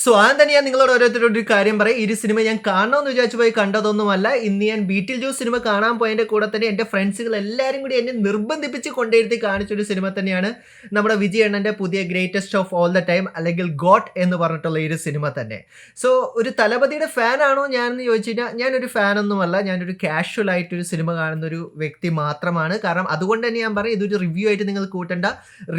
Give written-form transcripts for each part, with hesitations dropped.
So ആദ്യം തന്നെ ഞാൻ നിങ്ങളോട് ഓരോരുത്തരോട് ഒരു കാര്യം പറയും. ഈ ഒരു സിനിമ ഞാൻ കാണണമെന്ന് വിചാരിച്ചു പോയി കണ്ടതൊന്നുമല്ല. ഇന്ന് ഞാൻ ബീറ്റിൽ ജൂസ് സിനിമ കാണാൻ പോയതിന്റെ കൂടെ തന്നെ എൻ്റെ ഫ്രണ്ട്സുകൾ എല്ലാവരും കൂടി എന്നെ നിർബന്ധിപ്പിച്ച് കൊണ്ടിരുത്തി കാണിച്ചൊരു സിനിമ തന്നെയാണ് നമ്മുടെ വിജയ് അണ്ണൻ്റെ പുതിയ greatest of all the time അല്ലെങ്കിൽ ഗോട്ട് എന്ന് പറഞ്ഞിട്ടുള്ള ഈ ഒരു സിനിമ തന്നെ. സോ ഒരു തലപതിയുടെ ഫാനാണോ ഞാനെന്ന് ചോദിച്ചു കഴിഞ്ഞാൽ ഞാനൊരു ഫാനൊന്നുമല്ല. ഞാനൊരു കാഷ്വൽ ആയിട്ടൊരു സിനിമ കാണുന്ന ഒരു വ്യക്തി മാത്രമാണ്. കാരണം അതുകൊണ്ട് തന്നെ ഞാൻ പറയും, ഇതൊരു റിവ്യൂ ആയിട്ട് നിങ്ങൾ കൂട്ടണ്ട.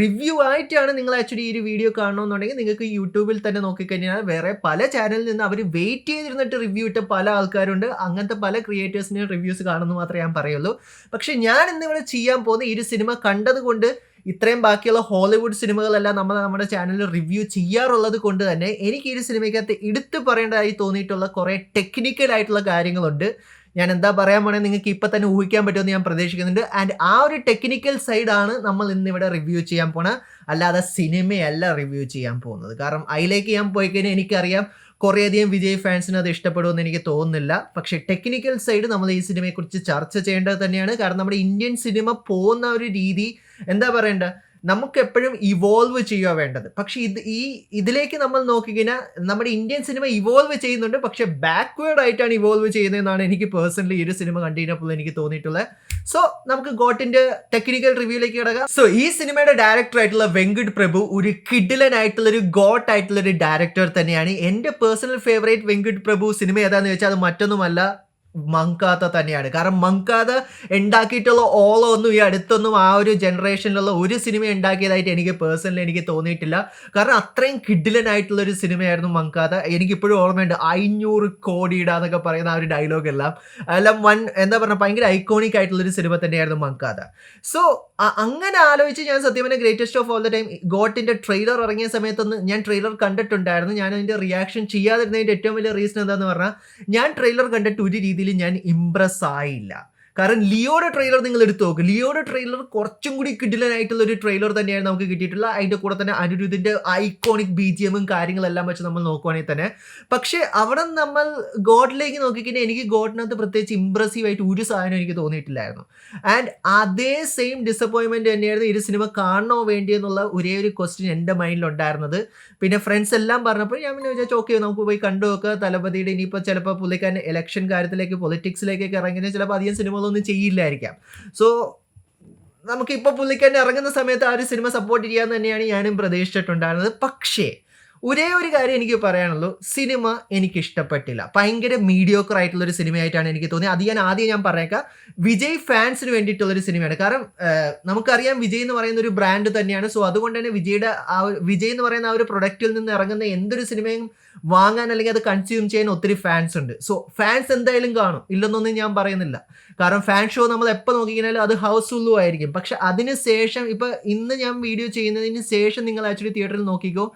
റിവ്യൂ ആയിട്ടാണ് നിങ്ങൾ ആക്ച്വലി ഈ ഒരു വീഡിയോ കാണണമെന്നുണ്ടെങ്കിൽ നിങ്ങൾക്ക് യൂട്യൂബിൽ തന്നെ നോക്കിക്കഴിഞ്ഞാൽ വേറെ പല ചാനലിൽ നിന്ന് അവർ വെയിറ്റ് ചെയ്തിരുന്നിട്ട് റിവ്യൂ ഇട്ട പല ആൾക്കാരുണ്ട്. അങ്ങനത്തെ പല ക്രിയേറ്റേഴ്സിൻ്റെ റിവ്യൂസ് കാണുന്നു മാത്രമേ ഞാൻ പറയുള്ളൂ. പക്ഷെ ഞാൻ ഇന്നിവിടെ ചെയ്യാൻ പോകുന്ന ഈ ഒരു സിനിമ കണ്ടതുകൊണ്ട് ഇത്രയും ബാക്കിയുള്ള ഹോളിവുഡ് സിനിമകളെല്ലാം നമ്മൾ നമ്മുടെ ചാനലിൽ റിവ്യൂ ചെയ്യാറുള്ളത് കൊണ്ട് തന്നെ എനിക്ക് ഈ ഒരു സിനിമയ്ക്കകത്ത് എടുത്തു പറയേണ്ടതായി തോന്നിയിട്ടുള്ള കുറേ ടെക്നിക്കൽ ആയിട്ടുള്ള കാര്യങ്ങളുണ്ട്. ഞാൻ എന്താ പറയാൻ പോണേ നിങ്ങൾക്ക് ഇപ്പം തന്നെ ഊഹിക്കാൻ പറ്റുമെന്ന് ഞാൻ പ്രതീക്ഷിക്കുന്നുണ്ട്. ആൻഡ് ആ ഒരു ടെക്നിക്കൽ സൈഡാണ് നമ്മൾ ഇന്നിവിടെ റിവ്യൂ ചെയ്യാൻ പോണ, അല്ലാതെ സിനിമയല്ല റിവ്യൂ ചെയ്യാൻ പോകുന്നത്. കാരണം അതിലേക്ക് ഞാൻ പോയി കഴിഞ്ഞാൽ എനിക്കറിയാം കുറേയധികം വിജയ് ഫാൻസിന് അത് ഇഷ്ടപ്പെടുമെന്ന് എനിക്ക് തോന്നുന്നില്ല. പക്ഷേ ടെക്നിക്കൽ സൈഡ് നമ്മൾ ഈ സിനിമയെക്കുറിച്ച് ചർച്ച ചെയ്യേണ്ടത് തന്നെയാണ്. കാരണം നമ്മുടെ ഇന്ത്യൻ സിനിമ പോകുന്ന ഒരു രീതി എന്താ പറയണ്ട, നമുക്ക് എപ്പോഴും ഇവോൾവ് ചെയ്യുക വേണ്ടത്. പക്ഷെ ഇതിലേക്ക് നമ്മൾ നോക്കിക്കഴിഞ്ഞാൽ നമ്മുടെ ഇന്ത്യൻ സിനിമ ഇവോൾവ് ചെയ്യുന്നുണ്ട്, പക്ഷെ ബാക്ക്വേർഡ് ആയിട്ടാണ് ഇവോൾവ് ചെയ്യുന്നതെന്നാണ് എനിക്ക് പേഴ്സണലി ഈ ഒരു സിനിമ കണ്ടിരുന്നപ്പോൾ എനിക്ക് തോന്നിയിട്ടുള്ളത്. സോ നമുക്ക് ഗോട്ടിന്റെ ടെക്നിക്കൽ റിവ്യൂയിലേക്ക് കിടക്കാം. സോ ഈ സിനിമയുടെ ഡയറക്ടർ ആയിട്ടുള്ള വെങ്കട് പ്രഭു ഒരു കിഡിലൻ ആയിട്ടുള്ള ഒരു ഗോട്ട് ആയിട്ടുള്ള ഒരു ഡയറക്ടർ തന്നെയാണ്. എൻ്റെ പേഴ്സണൽ ഫേവറേറ്റ് വെങ്കട് പ്രഭു സിനിമ ഏതാണെന്ന് വെച്ചാൽ അത് മറ്റൊന്നുമല്ല, മങ്കാത്ത തന്നെയാണ്. കാരണം മങ്കാത്ത ഉണ്ടാക്കിയിട്ടുള്ള ഓളോ ഒന്നും ഈ അടുത്തൊന്നും ആ ഒരു ജനറേഷനിലുള്ള ഒരു സിനിമ ഉണ്ടാക്കിയതായിട്ട് എനിക്ക് പേഴ്സണലി എനിക്ക് തോന്നിയിട്ടില്ല. കാരണം അത്രയും കിഡിലനായിട്ടുള്ള ഒരു സിനിമയായിരുന്നു മങ്കാത്ത. എനിക്കിപ്പോഴും ഓർമ്മയുണ്ട് 500 കോടിയുടെ എന്നൊക്കെ പറയുന്ന ആ ഒരു ഡയലോഗ് എല്ലാം എന്താ പറയുക, ഭയങ്കര ഐക്കോണിക് ആയിട്ടുള്ളൊരു സിനിമ തന്നെയായിരുന്നു മങ്കാത്ത. സോ അങ്ങനെ ആലോചിച്ച് ഞാൻ സത്യം പറഞ്ഞാൽ greatest of all the time ഗോട്ടിൻ്റെ ട്രെയിലർ ഇറങ്ങിയ സമയത്തൊന്ന് ഞാൻ ട്രെയിലർ കണ്ടിട്ടുണ്ടായിരുന്നു. ഞാൻ അതിൻ്റെ റിയാക്ഷൻ ചെയ്യാതിരുന്നതിൻ്റെ ഏറ്റവും വലിയ റീസൺ എന്താണെന്ന് പറഞ്ഞാൽ ഞാൻ ട്രെയിലർ കണ്ടിട്ട് ഒരു രീതിയിൽ ഞാൻ ഇംപ്രസ് ആയില്ല. കാരണം ലിയോയുടെ ട്രെയിലർ നിങ്ങൾ എടുത്തു നോക്ക്. ലിയോയുടെ ട്രെയിലർ കുറച്ചും കൂടി കിഡിലനായിട്ടുള്ള ഒരു ട്രെയിലർ തന്നെയാണ് നമുക്ക് കിട്ടിയിട്ടുള്ളത്. അതിൻ്റെ കൂടെ തന്നെ അനിരുദ്ധിൻ്റെ ഐക്കോണിക് BGM കാര്യങ്ങളെല്ലാം വെച്ച് നമ്മൾ നോക്കുവാണെങ്കിൽ തന്നെ. പക്ഷേ അവിടെ നമ്മൾ ഗോഡിലേക്ക് നോക്കിക്കഴിഞ്ഞാൽ എനിക്ക് ഗോഡിനകത്ത് പ്രത്യേകിച്ച് ഇംപ്രസീവ് ആയിട്ട് ഒരു സാധനം എനിക്ക് തോന്നിയിട്ടില്ലായിരുന്നു. ആൻഡ് അതേ സെയിം ഡിസപ്പോയിൻമെൻറ്റ് തന്നെയായിരുന്നു ഈ ഒരു സിനിമ കാണണോ വേണ്ടിയെന്നുള്ള ഒരേ ഒരു ക്വസ്റ്റ്യൻ എൻ്റെ മൈൻഡിലുണ്ടായിരുന്നത്. പിന്നെ ഫ്രണ്ട്സ് എല്ലാം പറഞ്ഞപ്പോൾ ഞാൻ പിന്നെ വിചാരിച്ചു ഓക്കെ നമുക്ക് പോയി കണ്ടു നോക്കുക. തലപതിയുടെ ഇനിയിപ്പോൾ ചിലപ്പോൾ പുള്ളിക്കാരൻ ഇലക്ഷൻ കാര്യത്തിലേക്ക് പൊളിറ്റിക്സിലേക്കൊക്കെ ഇറങ്ങിയാൽ ചിലപ്പോൾ അധികം സിനിമകളൊന്നും ചെയ്യില്ലായിരിക്കാം. സോ നമുക്കിപ്പോൾ പുള്ളിക്കാരൻ ഇറങ്ങുന്ന സമയത്ത് ആ ഒരു സിനിമ സപ്പോർട്ട് ചെയ്യാൻ തന്നെയാണ് ഞാനും പ്രതീക്ഷിച്ചിട്ടുണ്ടായിരുന്നത്. പക്ഷേ ഒരേ ഒരു കാര്യം എനിക്ക് പറയാനുള്ളൂ, സിനിമ എനിക്ക് ഇഷ്ടപ്പെട്ടില്ല. ഭയങ്കര മീഡിയോക്കർ ആയിട്ടുള്ളൊരു സിനിമയായിട്ടാണ് എനിക്ക് തോന്നിയത്. അത് ഞാൻ പറഞ്ഞേക്കാം, വിജയ് ഫാൻസിന് വേണ്ടിയിട്ടുള്ളൊരു സിനിമയാണ്. കാരണം നമുക്കറിയാം വിജയ് എന്ന് പറയുന്ന ഒരു ബ്രാൻഡ് തന്നെയാണ്. സോ അതുകൊണ്ട് തന്നെ വിജയ് എന്ന് പറയുന്ന ആ ഒരു പ്രൊഡക്റ്റിൽ നിന്ന് ഇറങ്ങുന്ന എന്തൊരു സിനിമയും വാങ്ങാൻ അല്ലെങ്കിൽ അത് കൺസ്യൂം ചെയ്യാൻ ഒത്തിരി ഫാൻസ് ഉണ്ട്. സോ ഫാൻസ് എന്തായാലും കാണും, ഇല്ലെന്നൊന്നും ഞാൻ പറയുന്നില്ല. കാരണം ഫാൻ ഷോ നമ്മൾ എപ്പോൾ നോക്കിക്കഴിഞ്ഞാലും അത് ഹൗസ്ഫുള്ളും ആയിരിക്കും. പക്ഷെ അതിന് ശേഷം ഇപ്പോൾ ഇന്ന് ഞാൻ വീഡിയോ ചെയ്യുന്നതിന് ശേഷം നിങ്ങൾ ആക്ച്വലി തിയേറ്ററിൽ നോക്കിക്കോ,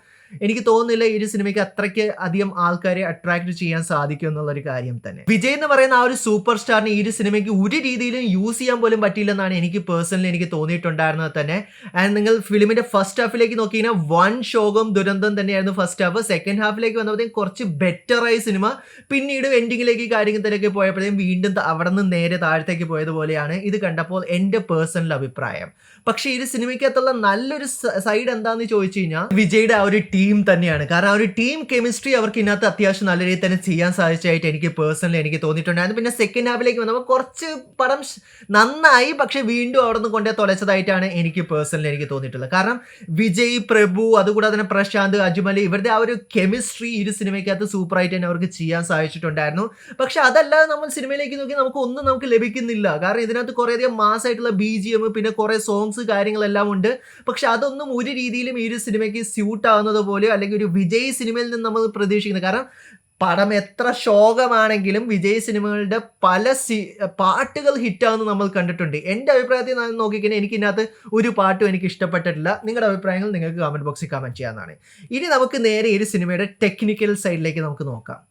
എനിക്ക് തോന്നുന്നില്ല ഈ ഒരു സിനിമയ്ക്ക് അത്രയ്ക്ക് അധികം ആൾക്കാരെ അട്രാക്ട് ചെയ്യാൻ സാധിക്കും എന്നുള്ളൊരു കാര്യം തന്നെ. വിജയ് എന്ന് പറയുന്ന ആ ഒരു സൂപ്പർ സ്റ്റാറിനെ ഈ ഒരു സിനിമയ്ക്ക് ഒരു രീതിയിലും യൂസ് ചെയ്യാൻ പോലും പറ്റിയില്ലെന്നാണ് എനിക്ക് പേഴ്സണലി എനിക്ക് തോന്നിയിട്ടുണ്ടായിരുന്നത് തന്നെ. ആൻഡ് നിങ്ങൾ ഫിലിമിന്റെ ഫസ്റ്റ് ഹാഫിലേക്ക് നോക്കിക്കഴിഞ്ഞാൽ വൺ ശോകം ദുരന്തം തന്നെയായിരുന്നു ഫസ്റ്റ് ഹാഫ്. സെക്കൻഡ് ഹാഫിലേക്ക് വന്നപ്പോഴത്തേക്കും കുറച്ച് ബെറ്ററായി സിനിമ. പിന്നീട് എൻഡിങ്ങിലേക്ക് കാര്യത്തിലേക്ക് പോയപ്പോഴത്തേക്കും വീണ്ടും അവിടെ നിന്ന് നേരെ താഴത്തേക്ക് പോയതുപോലെയാണ് ഇത് കണ്ടപ്പോൾ എൻ്റെ പേഴ്സണൽ അഭിപ്രായം. പക്ഷേ ഈ ഒരു സിനിമയ്ക്കകത്തുള്ള നല്ലൊരു സൈഡ് എന്താണെന്ന് ചോദിച്ചു കഴിഞ്ഞാൽ വിജയുടെ ആ ഒരു ടീം തന്നെയാണ്. കാരണം ആ ഒരു ടീം കെമിസ്ട്രി അവർക്ക് ഇതിനകത്ത് അത്യാവശ്യം നല്ല രീതിയിൽ തന്നെ ചെയ്യാൻ സാധിച്ചതായിട്ട് എനിക്ക് പേഴ്സണലി എനിക്ക് തോന്നിയിട്ടുണ്ടായിരുന്നു. പിന്നെ സെക്കൻഡ് ഹാഫിലേക്ക് വന്നപ്പോൾ കുറച്ച് പടം നന്നായി, പക്ഷെ വീണ്ടും അവിടെ നിന്ന് കൊണ്ടേ തൊലച്ചതായിട്ടാണ് എനിക്ക് പേഴ്സണലി എനിക്ക് തോന്നിയിട്ടുള്ളത്. കാരണം വിജയ്, പ്രഭു, അതുകൂടാതെ തന്നെ പ്രശാന്ത്, അജ്മൽ ഇവരുടെ ആ ഒരു കെമിസ്ട്രി ഈ ഒരു സിനിമയ്ക്കകത്ത് സൂപ്പറായിട്ട് തന്നെ അവർക്ക് ചെയ്യാൻ സാധിച്ചിട്ടുണ്ടായിരുന്നു. പക്ഷെ അതല്ലാതെ നമ്മൾ സിനിമയിലേക്ക് നോക്കി നമുക്ക് ലഭിക്കുന്നില്ല. കാരണം ഇതിനകത്ത് കുറേയധികം മാസമായിട്ടുള്ള BGM പിന്നെ കുറേ സോങ്സ് കാര്യങ്ങളെല്ലാം ഉണ്ട്. പക്ഷെ അതൊന്നും ഒരു രീതിയിലും ഈ ഒരു സിനിമയ്ക്ക് സ്യൂട്ട് ആവുന്നത് പോലെ അല്ലെങ്കിൽ ഒരു വിജയ് സിനിമയിൽ നിന്ന് നമ്മൾ പ്രതീക്ഷിക്കുന്നത്. കാരണം പടം എത്ര ശോകമാണെങ്കിലും വിജയ് സിനിമകളുടെ പല പാട്ടുകൾ ഹിറ്റാവുന്നത് നമ്മൾ കണ്ടിട്ടുണ്ട്. എൻ്റെ അഭിപ്രായത്തിൽ നോക്കിക്കഴിഞ്ഞാൽ എനിക്ക് ഇതിനകത്ത് ഒരു പാട്ടും എനിക്ക് ഇഷ്ടപ്പെട്ടിട്ടില്ല. നിങ്ങളുടെ അഭിപ്രായങ്ങൾ നിങ്ങൾക്ക് കമൻറ്റ് ബോക്സിൽ കമൻറ്റ് ചെയ്യാവുന്നതാണ്. ഇനി നമുക്ക് നേരെ ഈ ഒരു സിനിമയുടെ ടെക്നിക്കൽ സൈഡിലേക്ക് നമുക്ക് നോക്കാം.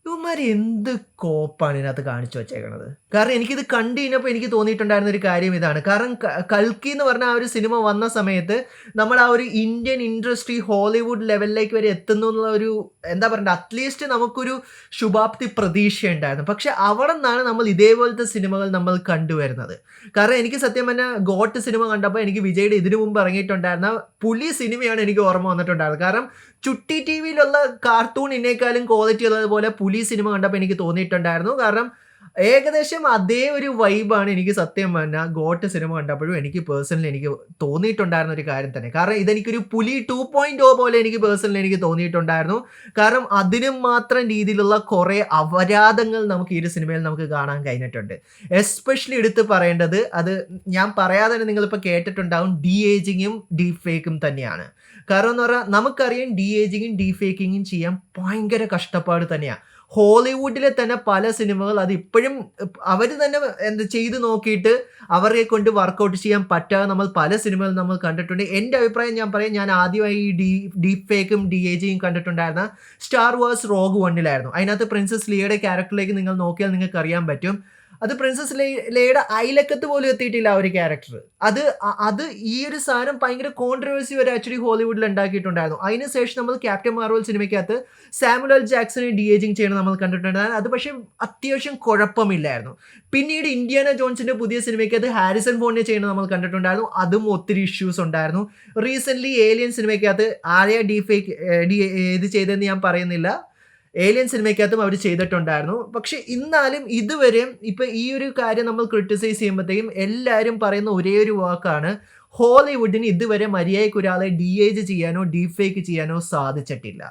ഇവന്മാർ എന്ത് കോപ്പാണ് ഇതിനകത്ത് കാണിച്ചു വെച്ചേക്കണത്. കാരണം എനിക്കിത് കണ്ടു കഴിഞ്ഞപ്പോൾ എനിക്ക് തോന്നിയിട്ടുണ്ടായിരുന്ന ഒരു കാര്യം ഇതാണ്. കാരണം കൽക്കി എന്ന് പറഞ്ഞ ആ ഒരു സിനിമ വന്ന സമയത്ത് നമ്മൾ ആ ഒരു ഇന്ത്യൻ ഇൻഡസ്ട്രി ഹോളിവുഡ് ലെവലിലേക്ക് വരെ എത്തുന്നു എന്നുള്ള ഒരു എന്താ പറയുക, അറ്റ്ലീസ്റ്റ് നമുക്കൊരു ശുഭാപ്തി പ്രതീക്ഷയുണ്ടായിരുന്നു. പക്ഷെ അവിടെ നിന്നാണ് നമ്മൾ ഇതേപോലത്തെ സിനിമകൾ നമ്മൾ കണ്ടുവരുന്നത്. കാരണം എനിക്ക് സത്യം പറഞ്ഞാൽ ഗോട്ട് സിനിമ കണ്ടപ്പോൾ എനിക്ക് വിജയുടെ ഇതിനു മുമ്പ് ഇറങ്ങിയിട്ടുണ്ടായിരുന്ന പുലി സിനിമയാണ് എനിക്ക് ഓർമ്മ വന്നിട്ടുണ്ടായിരുന്നത്. കാരണം ചുട്ടി ടി വിയിലുള്ള കാർട്ടൂണിനേക്കാളും ക്വാളിറ്റി ഉള്ളതുപോലെ പുലി സിനിമ കണ്ടപ്പോൾ എനിക്ക് തോന്നിയിട്ടുണ്ടായിരുന്നു. കാരണം ഏകദേശം അതേ ഒരു വൈബാണ് എനിക്ക് സത്യം പറഞ്ഞാൽ ഗോട്ട് സിനിമ കണ്ടപ്പോഴും എനിക്ക് പേഴ്സണലി എനിക്ക് തോന്നിയിട്ടുണ്ടായിരുന്ന ഒരു കാര്യം തന്നെ. കാരണം ഇതെനിക്കൊരു പുലി 2.0 പോലെ എനിക്ക് പേഴ്സണലി എനിക്ക് തോന്നിയിട്ടുണ്ടായിരുന്നു. കാരണം അതിനും മാത്രം രീതിയിലുള്ള കുറേ അപരാധങ്ങൾ നമുക്ക് ഈ ഒരു സിനിമയിൽ നമുക്ക് കാണാൻ കഴിഞ്ഞിട്ടുണ്ട്. എസ്പെഷ്യലി എടുത്ത് പറയേണ്ടത്, അത് ഞാൻ പറയാതെ തന്നെ നിങ്ങളിപ്പോൾ കേട്ടിട്ടുണ്ടാവും, ഡി ഏജിങ്ങും ഡീപ് ഫേക്കും തന്നെയാണ്. കാരണം എന്ന് പറഞ്ഞാൽ നമുക്കറിയാം ഡി ഏജിങ്ങും ഡീപ് ഫേക്കിങ്ങും ചെയ്യാൻ ഭയങ്കര കഷ്ടപ്പാട് തന്നെയാണ്. ഹോളിവുഡിലെ തന്നെ പല സിനിമകൾ അത് ഇപ്പോഴും അവർ തന്നെ ചെയ്ത് നോക്കിയിട്ട് അവരെ കൊണ്ട് വർക്കൗട്ട് ചെയ്യാൻ പറ്റാതെ നമ്മൾ പല സിനിമകളും നമ്മൾ കണ്ടിട്ടുണ്ട്. എൻ്റെ അഭിപ്രായം ഞാൻ പറയാം, ഞാൻ ആദ്യമായി ഈ ഡീപ് ഫേക്കും ഡി ഏജിങ്ങും കണ്ടിട്ടുണ്ടായിരുന്ന സ്റ്റാർ വാർസ് റോഗ് വണ്ണിലായിരുന്നു. അതിനകത്ത് പ്രിൻസസ് ലിയയുടെ ക്യാരക്ടറിലേക്ക് നിങ്ങൾ നോക്കിയാൽ നിങ്ങൾക്ക് അറിയാൻ പറ്റും, അത് പ്രിൻസസ് ലെയുടെ അയലക്കത്ത് പോലും എത്തിയിട്ടില്ല ആ ഒരു ക്യാരക്ടർ. അത് ഈ ഒരു സാധനം ഭയങ്കര കോൺട്രവേഴ്സി വരെ ആക്ച്വലി ഹോളിവുഡിൽ ഉണ്ടാക്കിയിട്ടുണ്ടായിരുന്നു. അതിനുശേഷം നമ്മൾ ക്യാപ്റ്റൻ മാർവൽ സിനിമയ്ക്കകത്ത് സാമുവൽ എൽ ജാക്സനെ ഡി ഏജിങ് ചെയ്യണം നമ്മൾ കണ്ടിട്ടുണ്ടായിരുന്നു. അത് പക്ഷേ അത്യാവശ്യം കുഴപ്പമില്ലായിരുന്നു. പിന്നീട് ഇന്ത്യാന ജോൺസിന്റെ പുതിയ സിനിമയ്ക്കകത്ത് ഹാരിസൺ ഫോർഡിനെ ചെയ്യണം നമ്മൾ കണ്ടിട്ടുണ്ടായിരുന്നു. അതും ഒത്തിരി ഇഷ്യൂസ് ഉണ്ടായിരുന്നു. റീസെന്റ് ഏലിയൻ സിനിമയ്ക്കകത്ത് ആരെയാ ഇത് ചെയ്തതെന്ന് ഞാൻ പറയുന്നില്ല, ഏലിയൻ സിനിമയ്ക്കകത്തും അവർ ചെയ്തിട്ടുണ്ടായിരുന്നു. പക്ഷെ എന്നാലും ഇതുവരെയും ഇപ്പം ഈ ഒരു കാര്യം നമ്മൾ ക്രിട്ടിസൈസ് ചെയ്യുമ്പോഴത്തേക്കും എല്ലാവരും പറയുന്ന ഒരേ ഒരു വാക്കാണ്, ഹോളിവുഡിന് ഇതുവരെ മര്യാദയ്ക്ക് ഒരാളെ ഡി ഏജ് ചെയ്യാനോ ഡീപ് ഫേക്ക് ചെയ്യാനോ സാധിച്ചിട്ടില്ല.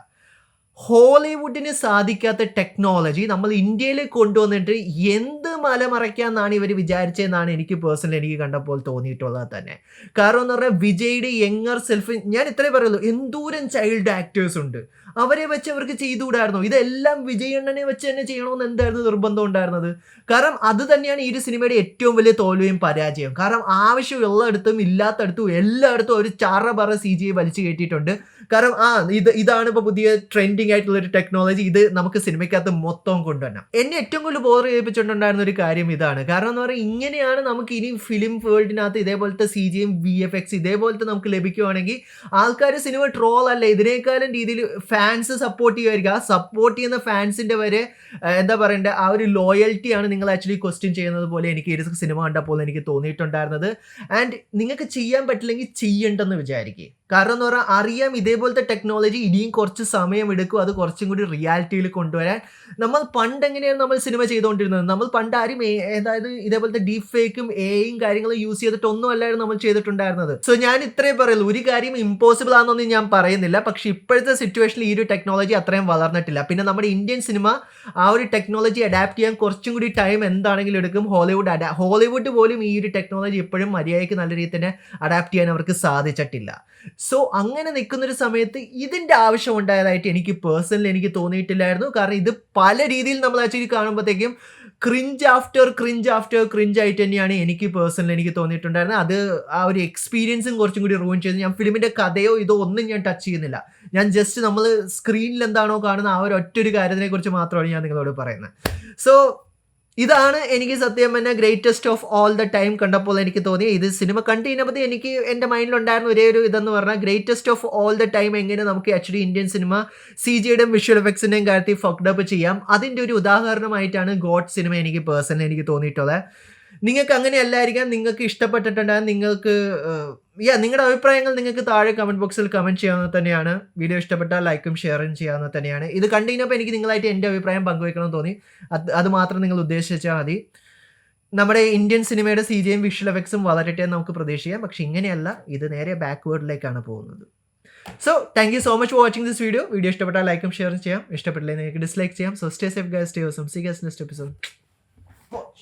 ഹോളിവുഡിന് സാധിക്കാത്ത ടെക്നോളജി നമ്മൾ ഇന്ത്യയിൽ കൊണ്ടുവന്നിട്ട് എന്ത് മലമറയ്ക്കാമെന്നാണ് ഇവർ വിചാരിച്ചതെന്നാണ് എനിക്ക് പേഴ്സണലി എനിക്ക് കണ്ടപ്പോൾ തോന്നിയിട്ടുള്ളത് തന്നെ. കാരണം എന്ന് പറഞ്ഞാൽ വിജയുടെ യങ്ങർ സെൽഫ്, ഞാൻ ഇത്രേ പറയുള്ളൂ, എന്തോരം ചൈൽഡ് ആക്ടേഴ്സ് ഉണ്ട്, അവരെ വെച്ച് അവർക്ക് ചെയ്തുകൂടായിരുന്നു. ഇതെല്ലാം വിജയണ്ണനെ വെച്ച് തന്നെ ചെയ്യണമെന്ന് എന്തായിരുന്നു നിർബന്ധം ഉണ്ടായിരുന്നത്? കാരണം അത് തന്നെയാണ് ഈ ഒരു സിനിമയുടെ ഏറ്റവും വലിയ തോൽവിയും പരാജയം. കാരണം ആവശ്യമുള്ളിടത്തും ഇല്ലാത്തടത്തും എല്ലായിടത്തും ഒരു ചാറ CGI വലിച്ചു കയറ്റിയിട്ടുണ്ട്. കാരണം ഇതാണ് ഇപ്പോൾ പുതിയ ട്രെൻഡിങ് ആയിട്ടുള്ള ഒരു ടെക്നോളജി, ഇത് നമുക്ക് സിനിമയ്ക്കകത്ത് മൊത്തം കൊണ്ടുവരണം. എന്നെ ഏറ്റവും കൂടുതൽ ബോർ ചെയ്യിപ്പിച്ചിട്ടുണ്ടായിരുന്ന ഒരു കാര്യം ഇതാണ്. കാരണം എന്ന് പറഞ്ഞാൽ ഇങ്ങനെയാണ് നമുക്ക് ഇനി ഫിലിം വേൾഡിനകത്ത് ഇതേപോലത്തെ CGI VFX ഇതേപോലത്തെ നമുക്ക് ലഭിക്കുവാണെങ്കിൽ ആൾക്കാർ സിനിമ ട്രോൾ അല്ല, ഇതിനേക്കാളും രീതിയിൽ ഫാൻസ് സപ്പോർട്ട് ചെയ്യുമായിരിക്കും. ആ സപ്പോർട്ട് ചെയ്യുന്ന ഫാൻസിൻ്റെ വരെ എന്താ പറയണ്ടേ, ആ ഒരു ലോയൽറ്റിയാണ് നിങ്ങൾ ആക്ച്വലി ക്വസ്റ്റ്യൻ ചെയ്യുന്നത് പോലെ എനിക്ക് ഈ സിനിമ കണ്ടപ്പോൾ എനിക്ക് തോന്നിയിട്ടുണ്ടായിരുന്നത്. ആൻഡ് നിങ്ങൾക്ക് ചെയ്യാൻ പറ്റില്ലെങ്കിൽ ചെയ്യണ്ടെന്ന് വിചാരിക്കുക. കാരണം എന്ന് പറഞ്ഞാൽ അറിയാം ഇതേപോലത്തെ ടെക്നോളജി ഇനിയും കുറച്ച് സമയം എടുക്കും അത് കുറച്ചും കൂടി റിയാലിറ്റിയിൽ കൊണ്ടുവരാൻ. നമ്മൾ പണ്ട് എങ്ങനെയാണ് നമ്മൾ സിനിമ ചെയ്തുകൊണ്ടിരുന്നത്? നമ്മൾ പണ്ട് ആരും അതായത് ഇതേപോലത്തെ ഡീപ് ഫേക്കും എയും കാര്യങ്ങളും യൂസ് ചെയ്തിട്ടൊന്നും അല്ലായിരുന്നു നമ്മൾ ചെയ്തിട്ടുണ്ടായിരുന്നത്. സോ ഞാൻ ഇത്രയും പറയുള്ളൂ, ഒരു കാര്യം ഇമ്പോസിബിൾ ആണെന്നൊന്നും ഞാൻ പറയുന്നില്ല, പക്ഷെ ഇപ്പോഴത്തെ സിറ്റുവേഷനിൽ ഈ ഒരു ടെക്നോളജി അത്രയും വളർന്നിട്ടില്ല. പിന്നെ നമ്മുടെ ഇന്ത്യൻ സിനിമ ആ ഒരു ടെക്നോളജി അഡാപ്റ്റ് ചെയ്യാൻ കുറച്ചും കൂടി ടൈം എന്താണെങ്കിലും എടുക്കും. ഹോളിവുഡ് പോലും ഈ ഒരു ടെക്നോളജി ഇപ്പോഴും മര്യാദയ്ക്ക് നല്ല രീതിയിൽ തന്നെ അഡാപ്റ്റ് ചെയ്യാൻ അവർക്ക് സാധിച്ചിട്ടില്ല. സോ അങ്ങനെ നിൽക്കുന്നൊരു സമയത്ത് ഇതിൻ്റെ ആവശ്യം ഉണ്ടായതായിട്ട് എനിക്ക് പേഴ്സണലി എനിക്ക് തോന്നിയിട്ടില്ലായിരുന്നു. കാരണം ഇത് പല രീതിയിൽ നമ്മൾ ആക്ച്വലി കാണുമ്പോഴത്തേക്കും ക്രിഞ്ച് ആഫ്റ്റർ ക്രിഞ്ച് ആയിട്ട് തന്നെയാണ് എനിക്ക് പേഴ്സണലി എനിക്ക് തോന്നിയിട്ടുണ്ടായിരുന്നത്. അത് ആ ഒരു എക്സ്പീരിയൻസും കുറച്ചും കൂടി റൂയിൻ ചെയ്തു. ഞാൻ ഫിലിമിൻ്റെ കഥയോ ഇതോ ഒന്നും ഞാൻ ടച്ച് ചെയ്യുന്നില്ല. ഞാൻ ജസ്റ്റ് നമ്മൾ സ്ക്രീനിൽ എന്താണോ കാണുന്ന ആ ഒരു ഒറ്റൊരു കാര്യത്തിനെ കുറിച്ച് മാത്രമാണ് ഞാൻ നിങ്ങളോട് പറയുന്നത്. സോ ഇതാണ് എനിക്ക് സത്യം പറഞ്ഞാൽ greatest of all the time കണ്ടപ്പോൾ എനിക്ക് തോന്നി. ഇത് സിനിമ കണ്ടു കഴിഞ്ഞപ്പോൾ എനിക്ക് എൻ്റെ മൈൻഡിലുണ്ടായിരുന്ന ഒരേ ഒരു ഇതെന്ന് പറഞ്ഞാൽ greatest of all the time എങ്ങനെ നമുക്ക് ആക്ച്വലി ഇന്ത്യൻ സിനിമ CGIയുടെയും വിഷ്വൽ എഫക്ട്സിൻ്റെയും കാര്യത്തിൽ ഫക്ഡപ്പ് ചെയ്യാം, അതിൻ്റെ ഒരു ഉദാഹരണമായിട്ടാണ് ഗോഡ് സിനിമ എനിക്ക് പേഴ്സണലി എനിക്ക് തോന്നിയിട്ടുള്ളത്. നിങ്ങൾക്ക് അങ്ങനെ അല്ലായിരിക്കാം, നിങ്ങൾക്ക് ഇഷ്ടപ്പെട്ടിട്ടുണ്ടാകും, നിങ്ങൾക്ക് നിങ്ങളുടെ അഭിപ്രായങ്ങൾ നിങ്ങൾക്ക് താഴെ കമൻറ്റ് ബോക്സിൽ കമൻറ്റ് ചെയ്യാവുന്നത് തന്നെയാണ്. വീഡിയോ ഇഷ്ടപ്പെട്ടാൽ ലൈക്കും ഷെയറും ചെയ്യാവുന്നത് തന്നെയാണ്. ഇത് കണ്ടു കഴിഞ്ഞപ്പോൾ എനിക്ക് നിങ്ങളായിട്ട് എൻ്റെ അഭിപ്രായം പങ്കുവയ്ക്കണമെന്ന് തോന്നി. അത് മാത്രം നിങ്ങൾ ഉദ്ദേശിച്ചാൽ മതി. നമ്മുടെ ഇന്ത്യൻ സിനിമയുടെ CGIയും വിഷ്വൽ എഫക്ട്സും വളരട്ടെ നമുക്ക് പ്രതീക്ഷിക്കാം. പക്ഷെ ഇങ്ങനെയല്ല, ഇത് നേരെ ബാക്ക്വേർഡിലേക്കാണ് പോകുന്നത്. So thank you so much for watching this video. Video ഇഷ്ടപ്പെട്ടാൽ ലൈക്കും ഷെയറും ചെയ്യാം, ഇഷ്ടപ്പെട്ടില്ലെങ്കിൽ നിങ്ങൾക്ക് ഡിസ്ലൈക്ക് ചെയ്യാം. So stay safe guys, stay awesome. See you guys next episode.